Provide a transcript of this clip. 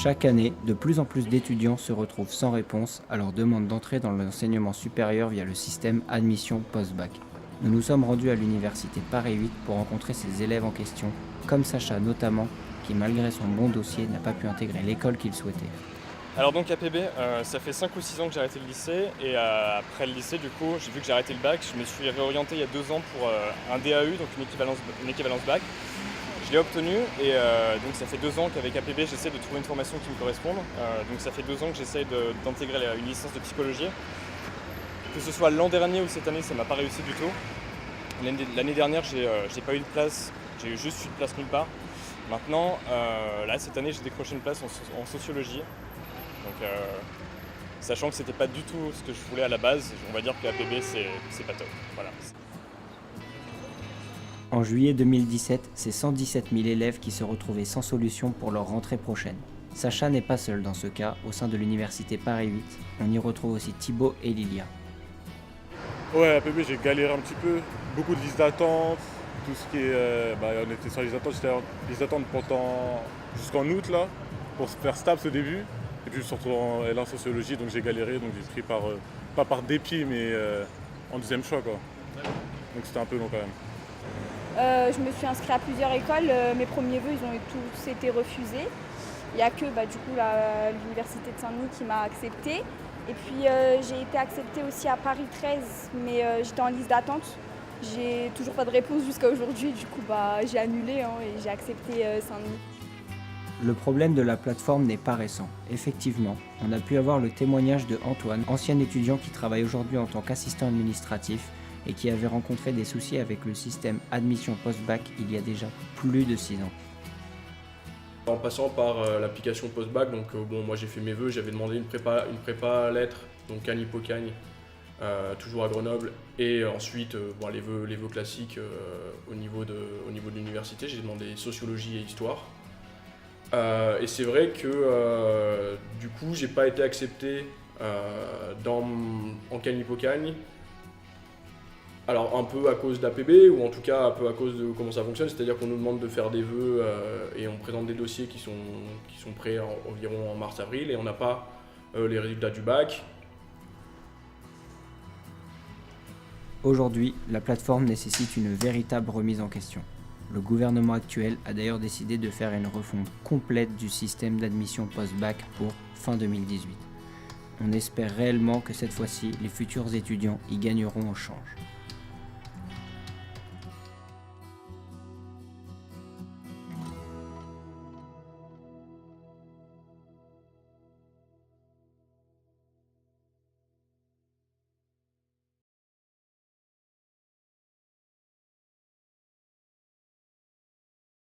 Chaque année, de plus en plus d'étudiants se retrouvent sans réponse à leur demande d'entrer dans l'enseignement supérieur via le système admission post-bac. Nous nous sommes rendus à l'université Paris 8 pour rencontrer ces élèves en question, comme Sacha notamment, qui malgré son bon dossier n'a pas pu intégrer l'école qu'il souhaitait. Alors donc APB, ça fait 5 ou 6 ans que j'ai arrêté le lycée et après le lycée du coup j'ai vu que j'ai arrêté le bac, je me suis réorienté il y a 2 ans pour un DAU, donc une équivalence bac. Je l'ai obtenu et donc ça fait 2 ans qu'avec APB j'essaie de trouver une formation qui me corresponde. Donc ça fait 2 ans que j'essaie d'intégrer une licence de psychologie. Que ce soit l'an dernier ou cette année, ça m'a pas réussi du tout. L'année dernière j'ai pas eu de place, j'ai eu juste une place nulle part. Maintenant, là cette année j'ai décroché une place en sociologie. Donc, sachant que c'était pas du tout ce que je voulais à la base, on va dire que APB c'est pas top. Voilà. En juillet 2017, c'est 117 000 élèves qui se retrouvaient sans solution pour leur rentrée prochaine. Sacha n'est pas seul dans ce cas, au sein de l'université Paris 8. On y retrouve aussi Thibaut et Lilia. Ouais, APB, j'ai galéré un petit peu. Beaucoup de listes d'attente, tout ce qui est. On était sur les attentes, j'étais en liste d'attente jusqu'en août là, pour se faire STAPS au début. Et puis surtout en sociologie, donc j'ai galéré, donc j'ai pris pas par dépit, mais en deuxième choix quoi. Donc c'était un peu long quand même. Je me suis inscrite à plusieurs écoles. Mes premiers vœux, ils ont tous été refusés. Il n'y a que l'université de Saint-Denis qui m'a acceptée. Et puis j'ai été acceptée aussi à Paris 13, mais j'étais en liste d'attente. J'ai toujours pas de réponse jusqu'à aujourd'hui. Du coup, j'ai annulé et j'ai accepté Saint-Denis. Le problème de la plateforme n'est pas récent. Effectivement, on a pu avoir le témoignage de Antoine, ancien étudiant qui travaille aujourd'hui en tant qu'assistant administratif et qui avait rencontré des soucis avec le système admission post-bac il y a déjà plus de 6 ans. En passant par l'application post-bac, donc moi j'ai fait mes vœux, j'avais demandé une prépa lettres, donc Cagnes Hippocagne, toujours à Grenoble, et ensuite les vœux classiques au niveau de l'université, j'ai demandé sociologie et histoire. Et c'est vrai que du coup j'ai pas été accepté en Cagnes Hippocagne. Alors un peu à cause d'APB ou en tout cas un peu à cause de comment ça fonctionne, c'est-à-dire qu'on nous demande de faire des vœux et on présente des dossiers qui sont prêts environ en mars-avril et on n'a pas les résultats du bac. Aujourd'hui, la plateforme nécessite une véritable remise en question. Le gouvernement actuel a d'ailleurs décidé de faire une refonte complète du système d'admission post-bac pour fin 2018. On espère réellement que cette fois-ci, les futurs étudiants y gagneront au change.